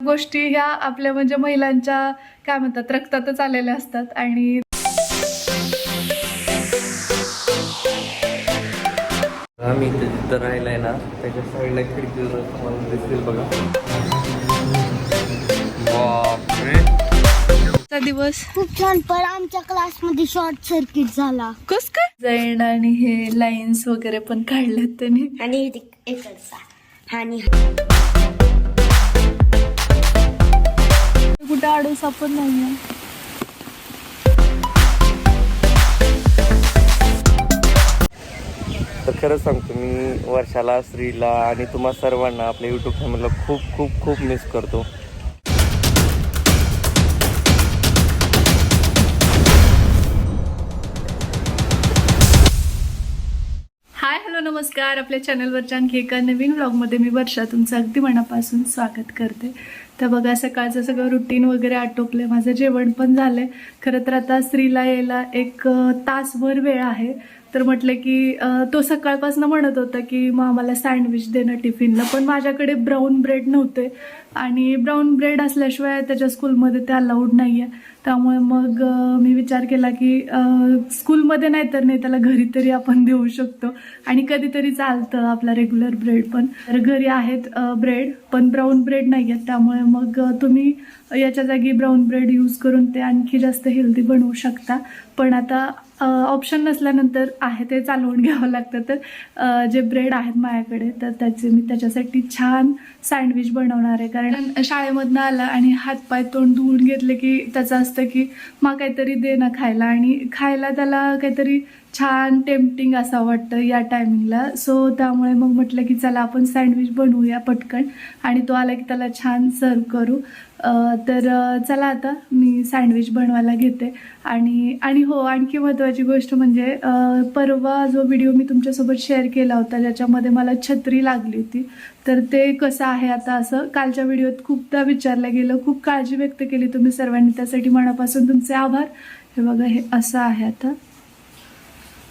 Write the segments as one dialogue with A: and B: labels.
A: गोष्टी ह्या आपल्या म्हणजे महिलांच्या काय म्हणतात रक्तातच आलेल्या असतात. आणि
B: आम्ही तिथं राहिलाय ना त्याच्या साईडला खिडकीवर तुम्हाला दिसेल बघा.
A: दिवस
C: खूप छान, पण आमच्या क्लासमध्ये शॉर्ट सर्किट झाला.
A: कस काय जाईन आणि हे लाईन्स वगैरे पण काढलेत त्यांनी.
C: आणि इकडचा आणि
A: कुठे आडूस आपण नाहीये.
B: तर खरंच सांगतो मी वर्षाला, श्रीला आणि तुम्हा सर्वांना आपल्या यूट्यूब फॅमिलीला खूप खूप खूप मिस करतो.
A: हाय हॅलो नमस्कार. आपल्या चॅनलवरच्या आणखी एका नवीन व्लॉगमध्ये मी वर्षा तुमचं अगदी मनापासून स्वागत करते. तर बघा सकाळचं सगळं रुटीन वगैरे आटोपलं, माझं जेवण पण झालंय. खरं तर आता स्त्रीला यायला एक तासभर वेळ आहे. तर म्हटलं की तो सकाळपासून म्हणत होता की मग आम्हाला सँडविच देणं टिफिनला, पण माझ्याकडे ब्राऊन ब्रेड नव्हते आणि ब्राऊन ब्रेड असल्याशिवाय त्याच्या स्कूलमध्ये ते अलाउड नाही आहे. त्यामुळे मग मी विचार केला की स्कूलमध्ये नाही तर नाही त्याला घरी तरी आपण देऊ शकतो आणि कधीतरी चालतं आपला रेग्युलर ब्रेड पण. तर घरी आहेत ब्रेड पण ब्राऊन ब्रेड नाही आहेत. त्यामुळे मग तुम्ही याच्या जागी ब्राऊन ब्रेड यूज करून ते आणखी जास्त हेल्दी बनवू शकता. पण आता ऑप्शन नसल्यानंतर आहे ते चालवून घ्यावं लागतं. तर जे ब्रेड आहेत माझ्याकडे तर मी त्याच्यासाठी छान सँडविच बनवणार आहे. कारण शाळेमधनं आला आणि हातपाय तोंड धुवून घेतले की त्याचं असतं की मग काहीतरी दे ना खायला, आणि खायला त्याला काहीतरी छान टेम्पटिंग असं वाटतं या टायमिंगला. सो त्यामुळे मग म्हटलं की चला आपण सँडविच बनवूया पटकन आणि तो आला की त्याला छान सर्व करू. तर चला आता मी सँडविच बनवायला घेते. आणि हो, आणखी महत्त्वाची गोष्ट म्हणजे परवा जो व्हिडिओ मी तुमच्यासोबत शेअर केला होता ज्याच्यामध्ये मला छत्री लागली होती, तर ते कसं आहे आता असं कालच्या व्हिडिओत खूपदा विचारलं गेलं, खूप काळजी व्यक्त केली तुम्ही सर्वांनी, त्यासाठी मनापासून तुमचे आभार. हे बघा हे असं आहे, आता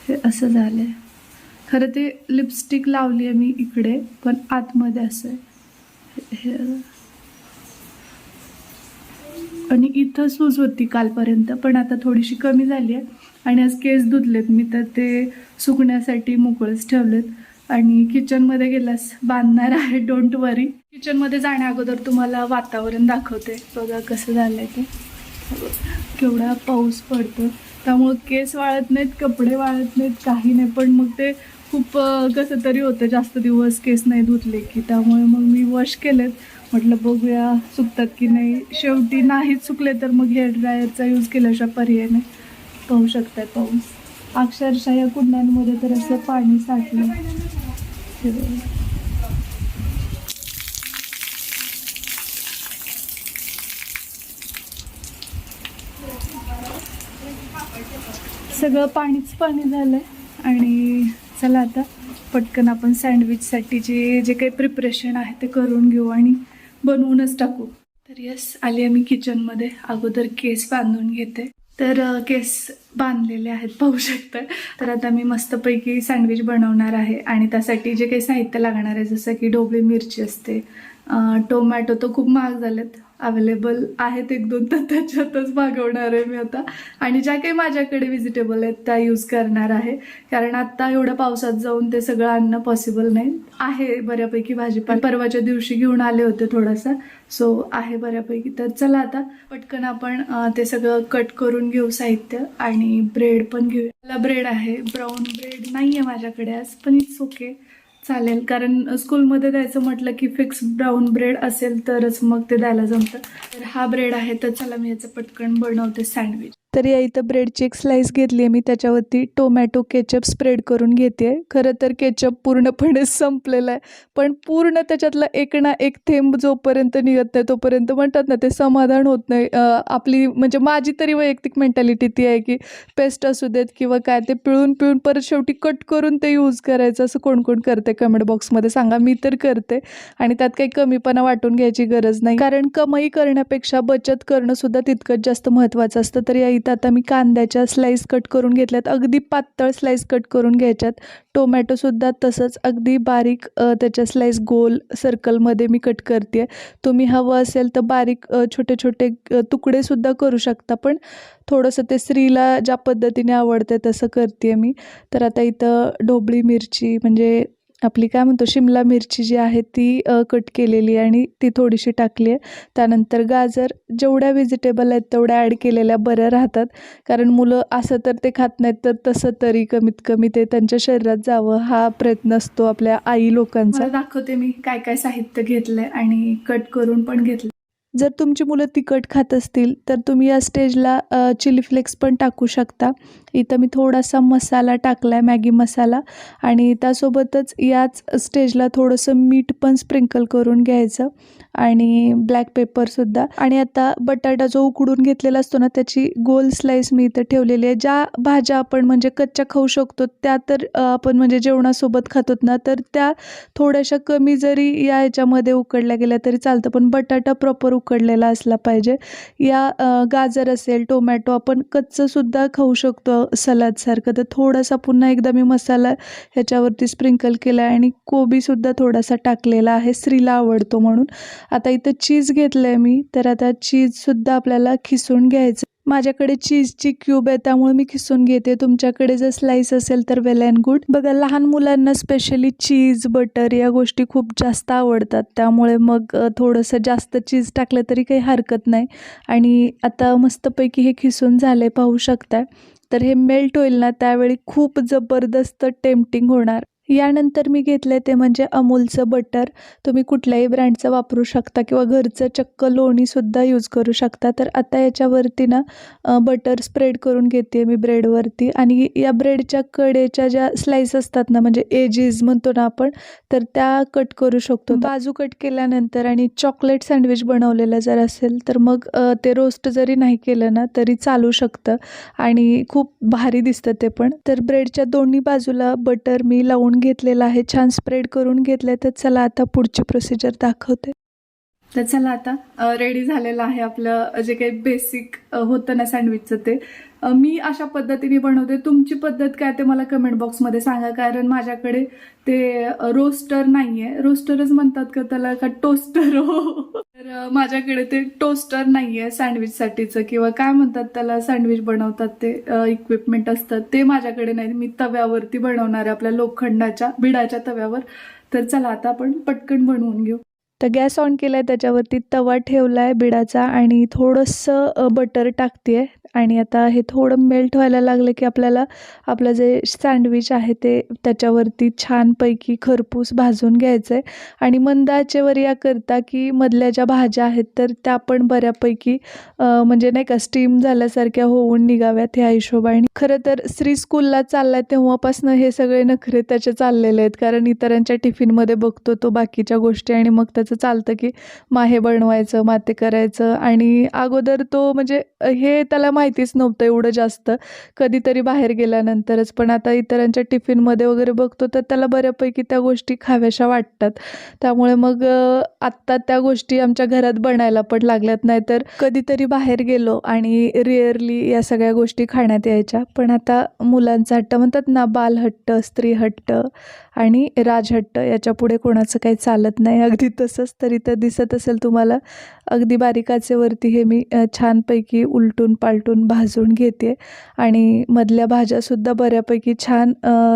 A: हे असं झालं आहे. खरं ते लिपस्टिक लावली आहे मी इकडे, पण आतमध्ये असं आहे हे. आणि इथं सूज होती कालपर्यंत, पण आता थोडीशी कमी झाली आहे. आणि आज केस धुतलेत मी, तर ते सुकण्यासाठी मोकळेच ठेवलेत. आणि किचनमध्ये गेल्यास बांधणार आहे, डोंट वरी. किचनमध्ये जाण्या अगोदर तुम्हाला वातावरण दाखवते. बघा कसं झालंय ते, केवढा पाऊस पडतो. त्यामुळं केस वाळत नाहीत, कपडे वाळत नाहीत, काही नाही. पण मग ते खूप कसं तरी होतं जास्त दिवस केस नाही धुतले की. त्यामुळे मग मी वॉश केलेत. म्हटलं बघूया सुकतात की नाही. शेवटी नाहीच सुकले तर मग हेअर ड्रायरचा यूज केल्याशिवाय पर्याय नाही. पाहू शकताय पाऊस, अक्षरशः या कुंड्यांमध्ये तर असं पाणी साठलं. सगळं पाणीच पाणी झालंय. आणि चला आता पटकन आपण सँडविचसाठी जे काही प्रिपरेशन आहे ते करून घेऊ आणि बनवूनच टाकू. तर यस, आली आहे मी किचनमध्ये. अगोदर केस बांधून घेते. तर केस बांधलेले आहेत पाहू शकता. तर आता मी मस्तपैकी सँडविच बनवणार आहे आणि त्यासाठी जे काही साहित्य लागणार आहे जसं की ढोबळी मिरची असते, टोमॅटो तर खूप महाग झालेत, अवेलेबल आहेत एक दोन, तर त्याच्यातच भागवणार आहे मी आता. आणि ज्या काही माझ्याकडे व्हेजिटेबल आहेत त्या यूज करणार आहे, कारण आता एवढ्या पावसात जाऊन ते सगळं आणणं पॉसिबल नाही. आहे बऱ्यापैकी भाजीपाला, परवाच्या दिवशी घेऊन आले होते थोडासा, सो आहे बऱ्यापैकी. तर चला आता पटकन आपण ते सगळं कट करून घेऊ साहित्य आणि ब्रेड पण घेऊया. मला ब्रेड आहे, ब्राऊन ब्रेड नाही आहे माझ्याकडे आज, पण इट्स ओके, चालेल. कारण स्कूलमध्ये द्यायचं म्हटलं की फिक्स ब्राऊन ब्रेड असेल तरच मग ते द्यायला जमतं. तर हा ब्रेड आहे, तर चला मी याचं पटकन बनवते सँडविच. तर या इथं ब्रेडची एक स्लाइस घेतली आहे मी, त्याच्यावरती टोमॅटो केचप स्प्रेड करून घेते. खरं तर केचप पूर्णपणे संपलेलं आहे, पण पूर्ण त्याच्यातला एक ना एक थेंब जोपर्यंत निघत नाही तोपर्यंत म्हणतात ना ते समाधान होत नाही. आपली म्हणजे माझी तरी वैयक्तिक मेंटॅलिटी ती आहे की पेस्ट असू देत किंवा काय, ते पिळून पिळून परत शेवटी कट करून ते यूज करायचं. असं कोण कोण करते कमेंट बॉक्समध्ये सांगा. मी तर करते आणि त्यात काही कमीपणा वाटून घ्यायची गरज नाही, कारण कमाई करण्यापेक्षा बचत करणं सुद्धा तितकंच जास्त महत्त्वाचं असतं. तर या इथं इथं आता मी कांद्याच्या स्लाईस कट करून घेतल्यात, अगदी पातळ स्लाईस कट करून घ्यायच्यात. टोमॅटोसुद्धा तसंच अगदी बारीक त्याच्या स्लाईस गोल सर्कलमध्ये मी कट करते. तुम्ही हवं असेल तर बारीक छोटे छोटे तुकडेसुद्धा करू शकता, पण थोडंसं ते स्त्रीला ज्या पद्धतीने आवडते तसं करते मी. तर आता इथं ढोबळी मिरची म्हणजे आपली काय म्हणतो शिमला मिरची जी आहे ती कट केलेली आणि ती थोडीशी टाकली आहे. त्यानंतर गाजर, जेवढ्या व्हेजिटेबल आहेत तेवढ्या ॲड केलेल्या बऱ्या राहतात, कारण मुलं असं तर ते खात नाहीत, तर तसं तरी कमीत कमी ते त्यांच्या शरीरात जावं हा प्रयत्न असतो आपल्या आई लोकांचा. दाखवते मी काय काय साहित्य घेतलंय आणि कट करून पण घेतलं. जर तुमची मुलं तिखट खात असतील तर तुम्ही या स्टेजला चिली फ्लेक्स पण टाकू शकता. इथं मी थोडासा मसाला टाकला आहे, मॅगी मसाला, आणि त्यासोबतच याच स्टेजला थोडंसं मीठ पण स्प्रिंकल करून घ्यायचं आणि ब्लॅक पेपरसुद्धा. आणि आता बटाटा जो उकडून घेतलेला असतो ना त्याची गोल स्लाईस मी इथं ठेवलेली आहे. ज्या भाज्या आपण म्हणजे कच्च्या खाऊ शकतो त्या तर आपण म्हणजे जेवणासोबत खातोत ना, तर त्या थोड्याशा कमी जरी या ह्याच्यामध्ये उकडल्या गेल्या तरी चालतं, पण बटाटा प्रॉपर उकडलेला असला पाहिजे. या गाजर असेल, टोमॅटो आपण कच्चंसुद्धा खाऊ शकतो सलादसारखं. तर थोडासा पुन्हा एकदा मी मसाला ह्याच्यावरती स्प्रिंकल केला आहे आणि कोबीसुद्धा थोडासा टाकलेला आहे, स्त्रीला आवडतो म्हणून. आता इथं चीज घेतलं आहे मी, तर आता चीजसुद्धा आपल्याला खिसून घ्यायचं. माझ्याकडे चीजची क्यूब आहे त्यामुळे मी खिसून घेते. तुमच्याकडे जर स्लाईस असेल तर वेल अँड गुड. बघा, लहान मुलांना स्पेशली चीज, बटर या गोष्टी खूप जास्त आवडतात, त्यामुळे मग थोडंसं जास्त चीज टाकलं तरी काही हरकत नाही. आणि आता मस्तपैकी हे खिसून झाले, पाहू शकता. तर हे मेल्ट होईल ना त्यावेळी खूप जबरदस्त टेम्पटिंग होणार. यानंतर मी घेतलं ते म्हणजे अमूलचं बटर. तुम्ही कुठल्याही ब्रँडचं वापरू शकता किंवा घरचं चक्क लोणीसुद्धा यूज करू शकता. तर आता याच्यावरती ना बटर स्प्रेड करून घेते मी ब्रेडवरती, आणि या ब्रेडच्या कडेच्या ज्या स्लाईस असतात ना, म्हणजे एजेस म्हणतो ना आपण, तर त्या कट करू शकतो. बाजू कट केल्यानंतर आणि चॉकलेट सँडविच बनवलेलं जर असेल तर मग ते रोस्ट जरी नाही केलं ना तरी चालू शकतं आणि खूप भारी दिसतं ते पण. तर ब्रेडच्या दोन्ही बाजूला बटर मी लावून घेतलेलं आहे, छान स्प्रेड करून घेतलं. तर चला आता पुढची प्रोसिजर दाखवते. तर चला आता रेडी झालेलं आहे आपलं जे काही बेसिक होतं ना सँडविचचं, ते मी अशा पद्धतीने बनवते. तुमची पद्धत काय ते मला कमेंट बॉक्समध्ये सांगा, कारण माझ्याकडे ते रोस्टर नाही आहे. रोस्टरच म्हणतात का त्याला, का टोस्टर? हो, तर माझ्याकडे ते टोस्टर नाही आहे सँडविचसाठीचं, किंवा काय म्हणतात त्याला, सँडविच बनवतात ते इक्विपमेंट असतात ते माझ्याकडे नाही. मी तव्यावरती बनवणार आहे, आपल्या लोखंडाच्या बिडाच्या तव्यावर. तर चला आता आपण पटकन बनवून घेऊ. तर गॅस ऑन केला आहे, त्याच्यावरती तवा ठेवला आहे बिडाचा आणि थोडंसं बटर टाकते आहे. आणि आता हे थोडं मेल्ट व्हायला लागलं की आपल्याला आपलं जे सँडविच आहे ते त्याच्यावरती छानपैकी खरपूस भाजून घ्यायचं आहे. आणि मंद आचेवर याकरता की मधल्या ज्या भाज्या आहेत तर त्या पण बऱ्यापैकी म्हणजे नाही का स्टीम झाल्यासारख्या होऊन निघाव्यात ह्या हिशोबाने. खरं तर श्री स्कूलला चाललाय तेव्हापासून हे सगळे नखरे त्याचे चाललेले आहेत, कारण इतरांच्या टिफिनमध्ये बघतो तो बाकीच्या गोष्टी आणि मग त्याचं चालतं की हे बनवायचं, ते करायचं. आणि अगोदर तो म्हणजे हे त्याला माहितीच नव्हतं एवढं जास्त, कधीतरी बाहेर गेल्यानंतरच. पण आता इतरांच्या टिफिनमध्ये वगैरे बघतो तर त्याला बऱ्यापैकी त्या गोष्टी खाव्याशा वाटतात. त्यामुळे मग आत्ता त्या गोष्टी आमच्या घरात बनायला पण लागल्यात. नाही तर कधीतरी बाहेर गेलो आणि रिअरली या सगळ्या गोष्टी खाण्यात यायच्या. पण आता मुलांचा हट्ट म्हणतात ना, बालहट्ट, स्त्री हट्ट आणि राजहट्ट, याच्या पुढे कोणाचं काही चालत नाही. अगदी तसंच. तरी तर दिसत असेल तुम्हाला, अगदी बारीक आचेवरती हे मी छानपैकी उलटून पालटून भाजून घेते. आणि मधल्या भाज्यासुद्धा बऱ्यापैकी छान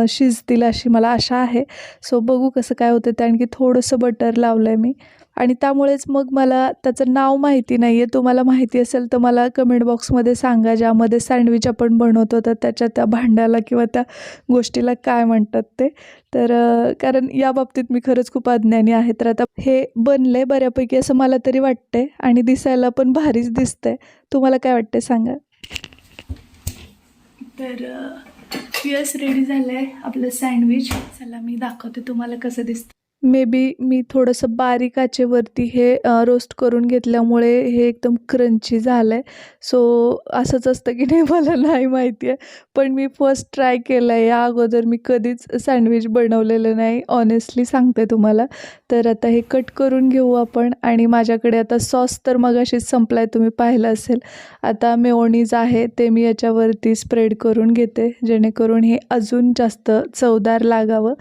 A: शिजतील अशी मला आशा आहे. सो बघू कसं काय होतं ते. आणखी थोडंसं बटर लावलं आहे मी, आणि त्यामुळेच मग मला त्याचं नाव माहिती नाही आहे. तुम्हाला माहिती असेल तर मला कमेंट बॉक्समध्ये सांगा, ज्यामध्ये सँडविच आपण बनवतो तर त्याच्या त्या भांड्याला किंवा त्या गोष्टीला काय म्हणतात ते. तर कारण या बाबतीत मी खरंच खूप अज्ञानी आहे. तर आता हे बनलंय बऱ्यापैकी असं मला तरी वाटतंय, आणि दिसायला पण भारीच दिसतंय. तुम्हाला काय वाटतंय सांगा. तर यस, रेडी झालंय आपलं सँडविच. चला मी दाखवते तुम्हाला कसं दिसतं. मे बी मी थोडंसं बारीक आचेवरती हे रोस्ट करून घेतल्यामुळे हे एकदम क्रंची झालं आहे. सो असंच असतं की नाही मला नाही माहिती आहे, पण मी फर्स्ट ट्राय केलं आहे. या अगोदर मी कधीच सँडविच बनवलेलं नाही, ऑनेस्टली सांगते तुम्हाला. तर आता हे कट करून घेऊ आपण. आणि माझ्याकडे आता सॉस तर मगाशीच संपला आहे, तुम्ही पाहिलं असेल. आता मेयोनीज आहे ते मी याच्यावरती स्प्रेड करून घेते, जेणेकरून हे अजून जास्त चवदार लागावं.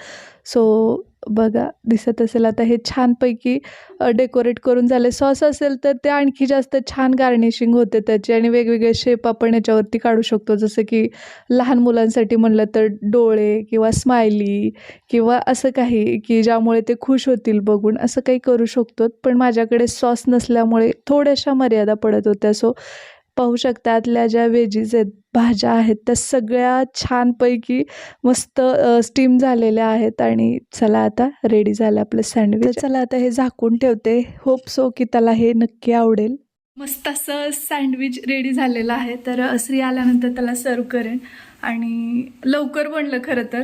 A: सो बघा, दिसत असेल आता हे छानपैकी डेकोरेट करून झाले. सॉस असेल तर ते आणखी जास्त छान गार्निशिंग होते त्याची, आणि वेगवेगळे शेप आपण याच्यावरती काढू शकतो. जसं की लहान मुलांसाठी म्हणलं तर डोळे किंवा स्माइली किंवा असं काही की ज्यामुळे ते खुश होतील बघून, असं काही करू शकतो. पण माझ्याकडे सॉस नसल्यामुळे थोड्याशा मर्यादा पडत होत्या. सो पाहू शकता आतल्या ज्या वेजीज आहेत, भाज्या आहेत, त्या सगळ्या छानपैकी मस्त स्टीम झालेल्या आहेत. आणि चला आता रेडी झालं आपलं सँडविच. चला आता हे झाकून ठेवते. होप सो की त्याला हे नक्की आवडेल. मस्त असं सँडविच रेडी झालेलं आहे. तर श्री आल्यानंतर त्याला सर्व करेन. आणि लवकर बनलं खरं तर.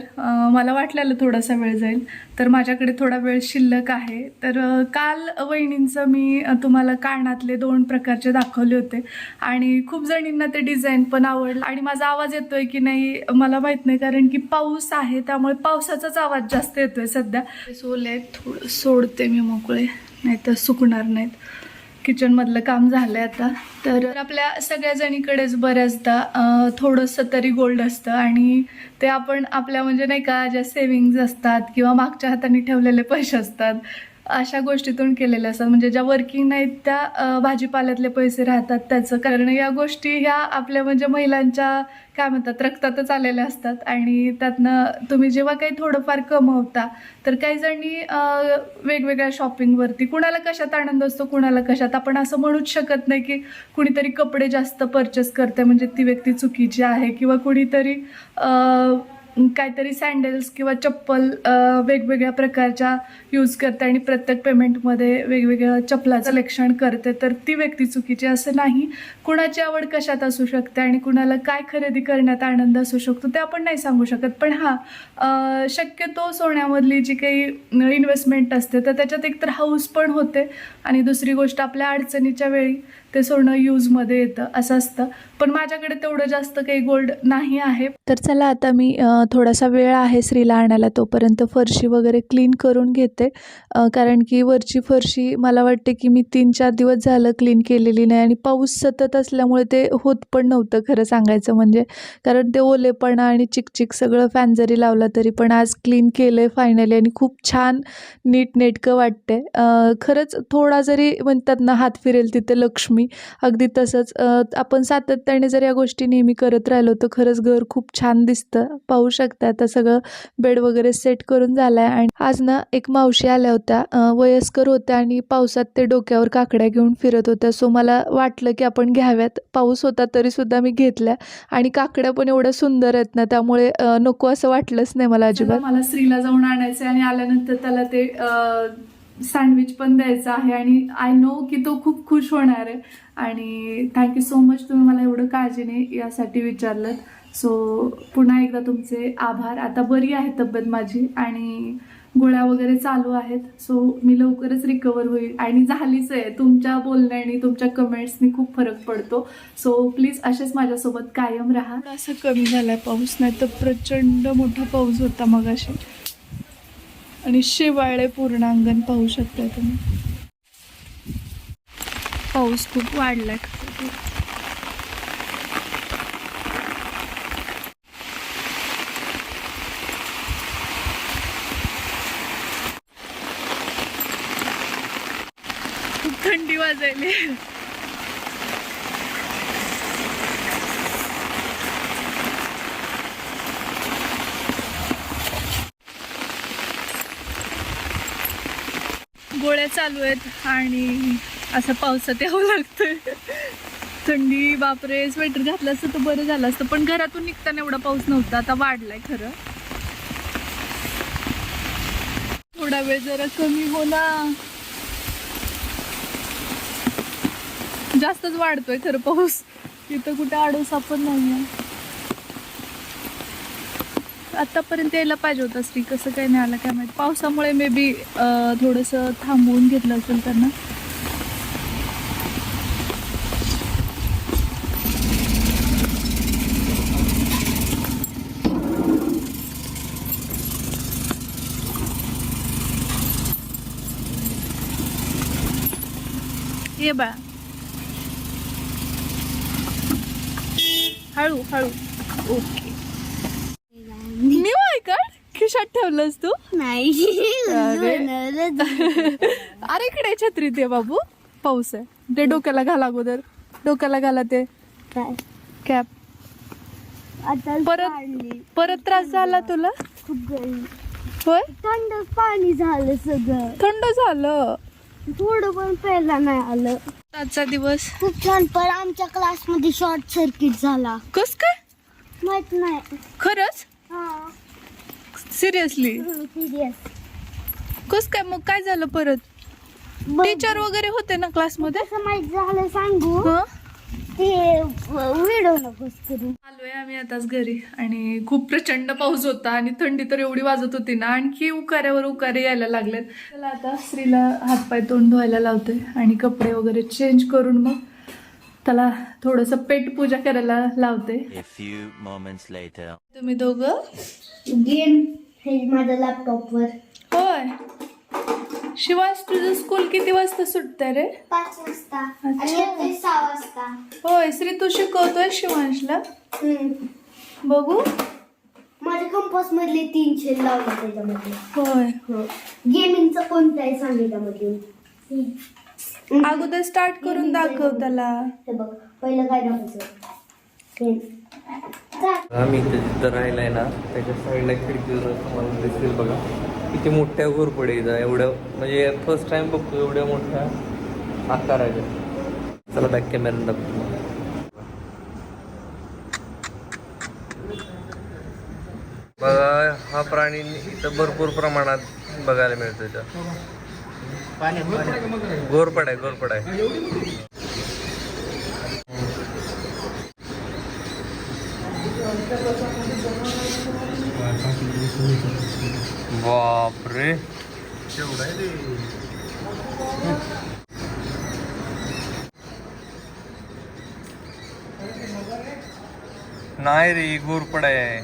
A: मला वाटलेलं थोडासा वेळ जाईल, तर माझ्याकडे थोडा वेळ शिल्लक आहे. तर काल वहिनींचं मी तुम्हाला कानातले 2 प्रकारचे दाखवले होते, आणि खूप जणींना ते डिझाईन पण आवडलं. आणि माझा आवाज येतोय की नाही मला माहीत नाही, कारण की पाऊस आहे, त्यामुळे पावसाचाच आवाज जास्त येतोय सध्या. सोले थोडं सोडते मी मोकळे, नाही तर सुकणार नाहीत. किचनमधलं काम झालं आहे आता. तर आपल्या सगळ्या जणीकडेच बऱ्याचदा थोडंसं तरी गोल्ड असतं, आणि ते आपण आपल्या म्हणजे नाही का ज्या सेविंग्ज असतात किंवा मागच्या हाताने ठेवलेले पैसे असतात, अशा गोष्टीतून केलेल्या असतात. म्हणजे ज्या वर्किंग नाहीत त्या भाजीपाल्यातले पैसे राहतात त्याचं. कारण या गोष्टी ह्या आपल्या म्हणजे महिलांच्या काय म्हणतात रक्तातच आलेल्या असतात. आणि त्यातनं तुम्ही जेव्हा काही थोडंफार कमवता, तर काही जणी वेगवेगळ्या शॉपिंगवरती, कुणाला कशात आनंद असतो कुणाला कशात. आपण असं म्हणूच शकत नाही की कुणीतरी कपडे जास्त परचेस करते म्हणजे ती व्यक्ती चुकीची आहे, किंवा कुणीतरी काहीतरी सँडल्स किंवा चप्पल वेगवेगळ्या प्रकारच्या यूज करते आणि प्रत्येक पेमेंटमध्ये वेगवेगळ्या चप्पलाचं सिलेक्शन करते, तर ती व्यक्ती चुकीची असं नाही. कुणाची आवड कशात असू शकते आणि कुणाला काय खरेदी करण्यात आनंद असू शकतो ते आपण नाही सांगू शकत. पण हां, शक्यतो सोन्यामधली जी काही इन्व्हेस्टमेंट असते तर त्याच्यात एकतर हाऊस पण होते, आणि दुसरी गोष्ट आपल्या अडचणीच्या वेळी ते सोनं यूजमध्ये येतं असं असतं. पण माझ्याकडे तेवढं जास्त काही गोल्ड नाही आहे. तर चला आता मी थोडासा वेळ आहे श्रीला आणायला, तोपर्यंत फरशी वगैरे क्लीन करून घेते. कारण की वरची फरशी मला वाटते की मी 3-4 दिवस झालं क्लीन केलेली नाही, आणि पाऊस सतत असल्यामुळे ते होत पण नव्हतं खरं सांगायचं म्हणजे. कारण ते ओलेपणा आणि चिकचिक सगळं फॅन जरी लावला तरी. पण आज क्लीन केलं आहे फायनली, आणि खूप छान नीटनेटकं वाटते. खरंच थोडा जरी म्हणतात ना हात फिरेल तिथे लक्ष्मी, अगदी तसंच आपण सातत्याने जर या गोष्टी नेहमी करत राहिलो तर खरंच घर खूप छान दिसतं. पाहू शकता आता सगळं बेड वगैरे सेट करून झालं आहे. आणि आज ना एक मावशी आल्या होत्या, वयस्कर होत्या, आणि पावसात ते डोक्यावर काकड्या घेऊन फिरत होत्या. सो मला वाटलं की आपण घ्याव्यात. पाऊस होता तरीसुद्धा मी घेतल्या, आणि काकड्या पण एवढ्या सुंदर आहेत ना, त्यामुळे नको असं वाटलंच नाही मला अजिबात. मला श्रीला जाऊन आणायचं आणि आल्यानंतर त्याला ते सँडविच पण द्यायचं आहे, आणि आय नो की तो खूप खुश होणार आहे. आणि थँक्यू सो मच, तुम्ही मला एवढं काळजीने यासाठी विचारलं. सो पुन्हा एकदा तुमचे आभार. आता बरी आहे तब्येत माझी, आणि गोळ्या वगैरे चालू आहेत. सो मी लवकरच रिकवर होईल, आणि झालीच आहे. तुमच्या बोलण्याने तुमच्या कमेंट्सनी खूप फरक पडतो. सो प्लीज असेच माझ्यासोबत कायम राहा. असं कमी झालाय पाऊस, नाही तर प्रचंड मोठा पाऊस होता मगाशी, आणि शेवाळे पूर्ण अंगण पाहू शकता तुम्ही. पाऊस खूप वाढलाय. खूप थंडी वाजायली. गोळ्या चालू आहेत, आणि असं पावसात यावं लागतंय. थंडी बापरे, स्वेटर घातलं असतं तर बरं झालं असतं. पण घरातून निघताना एवढा पाऊस नव्हता, आता वाढलाय खरं. थोडा वेळ जरा कमी हो ना. जास्तच वाढतोय खरं पाऊस. इथं कुठे आडोसा पण नाहीये. आतापर्यंत यायला पाहिजे होता श्री, कसं काय नाही आला काय माहिती. पावसामुळे मे बी थोडंसं थांबवून घेतलं असेल त्यांना. ये बा, हळू हळू. ओके. मी का खिशात ठेवलंस तू?
C: नाही.
A: अरे इकडे छत्री दे बाबू, पाऊस आहे. ते डोक्याला घाला अगोदर, डोक्याला घाला ते
C: काय
A: कॅप.
C: आता
A: परत त्रास झाला तुला?
C: खूप गरमी.
A: होय,
C: थंड पाणी झालं सगळं.
A: थंड झालं.
C: थोडं पण प्यायला नाही आलं.
A: आजचा दिवस
C: खूप छान, पण आमच्या क्लासमध्ये शॉर्ट सर्किट झाला.
A: कस काय?
C: माहित नाही.
A: खरंच?
C: हा,
A: सिरियसली?
C: सिरियस.
A: कस काय? मग काय झालं परत? टीचर वगैरे होते ना क्लासमध्ये?
C: कसं माहित झालं सांगू?
A: हं?
C: ते व्हिडिओ नकोस करू.
A: आलोय आम्ही आताच घरी आणि खूप प्रचंड पाऊस होता आणि थंडी तर एवढी वाजत होती ना, आणखी उकाऱ्यावर उकारे यायला लागलेत. त्याला आता श्रीला हातपाय तोंड धुवायला लावते आणि कपडे वगैरे चेंज करून मग त्याला थोडस पेट पूजा करायला लावते. तुम्ही दोघं
C: गेम हे माझ्या लॅपटॉपवर.
A: होय. शिवांश, तुझं स्कूल किती वाजता सुटतंय रे?
C: 5 वाजता आणि येते 6 वाजता.
A: होय. श्री, तू शिकवतोय शिवांशला? बघू.
C: माझ्या कंपास मधले 3 शेल लावले त्याच्यामध्ये.
A: होय.
C: गेमिंगचं कोणतं आहे सांग त्यामध्ये.
A: अगोदर स्टार्ट करून दाखव त्याला.
C: ते बघ, पहिलं काय दाखवायचं.
B: आम्ही इथे जिथं राहिलाय ना त्याच्या साईडला खिडकीवर तुम्हाला दिसेल बघा किती मोठ्या घोरपडे इथं. एवढ्या म्हणजे फर्स्ट टाइम बघतो एवढ्या मोठ्या आकाराच्या. चला बॅक कॅमेरा दाखवतो. बघा हा प्राणी इथं भरपूर प्रमाणात बघायला मिळतो. इथं घोरपड आहे, घोरपड आहे. बापरे, नाही रे, घोरपड आहे.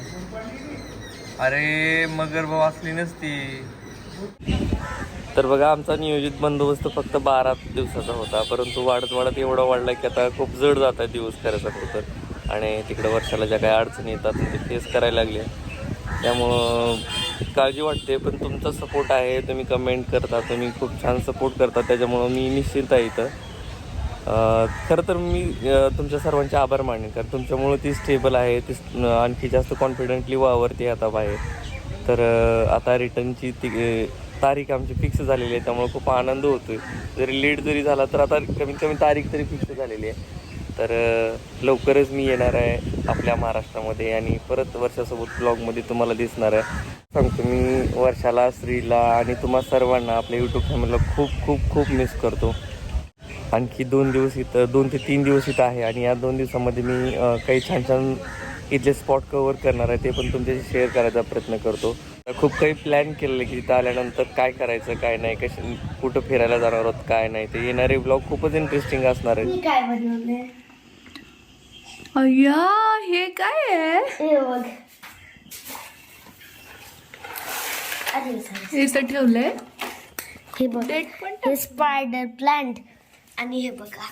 B: अरे मगर वाचली नसती. तर बघा, आमचा नियोजित बंदोबस्त फक्त 12 दिवसाचा होता, परंतु वाढत वाढत एवढा वाढला की आता खूप जड जात आहे दिवस करायचा तर. आणि तिकडे वर्षाला ज्या काही अडचणी येतात ते फेस करायला लागले. त्यामुळं काळजी वाटते, पण तुमचा सपोर्ट आहे. तुम्ही कमेंट करता, तुम्ही खूप छान सपोर्ट करता, त्याच्यामुळं मी निश्चिंत आहे इथं. खरं तर मी तुमच्या सर्वांचे आभार मानेन, कारण तुमच्यामुळं ती स्टेबल आहे, ती आणखी जास्त कॉन्फिडेंटली वावरते आता बाहेर. तर आता रिटर्नची तारीख आमची फिक्स झालेली आहे, त्यामुळे खूप आनंद होतोय. जरी लेट जरी झाला तर आता कमीत कमी तारीख तरी फिक्स झालेली आहे. तर लवकरच मी येणार आहे आपल्या महाराष्ट्रामध्ये आणि परत वर्षासोबत ब्लॉगमध्ये तुम्हाला दिसणार आहे. सांगतो, मी वर्षाला, श्रीला आणि तुम्हा सर्वांना, आपल्या यूट्यूब फॅमिलीला खूप खूप खूप मिस करतो. आणखी 2 दिवस इथं, 2 ते 3 दिवस इथं आहे आणि या 2 दिवसामध्ये मी काही छान छान इथले स्पॉट कव्हर करणार आहे, ते पण तुमच्याशी शेअर करायचा प्रयत्न करतो. खूप काही प्लॅन केलेलं की इथं आल्यानंतर काय करायचं, काय नाही, कुठं फिरायला जाणार आहोत, काय नाही. ते येणारे ब्लॉग खूपच इंटरेस्टिंग असणार आहे.
C: काय बनवलंय?
A: अय्या, हे काय आहे?
C: हे बघ.
A: हे तर ठेवलंय.
C: हे बघ,
A: डेट पण
C: हे स्पायडर प्लांट. आणि हे बघा,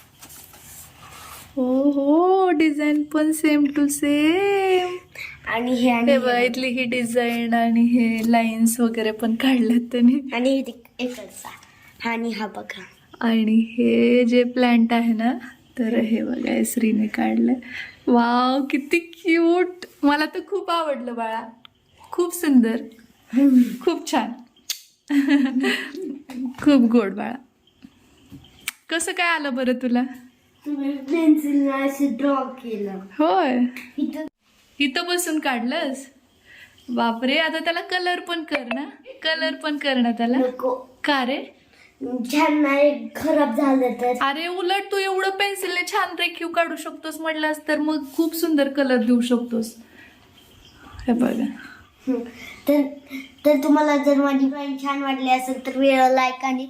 A: हो, डिझाईन पण सेम टू सेम.
C: आणि हे
A: बघा, इथली ही डिझाईन आणि हे लाईन्स वगैरे पण काढल्यात त्यांनी.
C: आणि हे इकडचा. आणि हा बघा.
A: आणि हे जे प्लांट आहे ना, तर हे बघा श्रीने काढलंय. वाव, किती क्यूट. मला तर खूप आवडलं बाळा, खूप सुंदर, खूप छान. खूप गोड बाळा. कसं काय आलं बरं तुला?
C: तुम्ही पेन्सिल असे ड्रॉ केलं.
A: होय,
C: इथं
A: इथं बसून काढलंस? बापरे, आता त्याला कलर पण कर ना, कलर पण कर ना त्याला.
C: नको.
A: का रे?
C: छान नाही, खराब झालं तर.
A: अरे उलट तू एवढं पेन्सिलने छान रेखीव काढू शकतोस म्हटलास तर मग खूप सुंदर कलर देऊ शकतोस. हे बघा,
C: तर तर तुम्हाला जर माझी ड्रॉइंग छान वाटली असेल तर लाईक आणि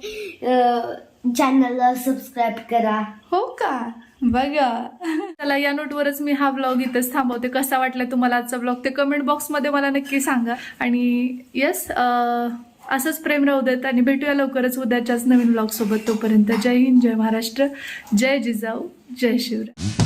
C: चॅनलला सबस्क्राईब करा.
A: हो का, बघा. चला, या नोटवरच मी हा ब्लॉग इथंच थांबवते. कसा वाटला तुम्हाला आजचा ब्लॉग ते कमेंट बॉक्समध्ये मला नक्की सांगा. आणि येस, असंच प्रेम राहू देत आणि भेटूया लवकरच उद्याच्याच नवीन ब्लॉग सोबत. तोपर्यंत जय हिंद, जय महाराष्ट्र, जय जिजाऊ, जय शिवराय.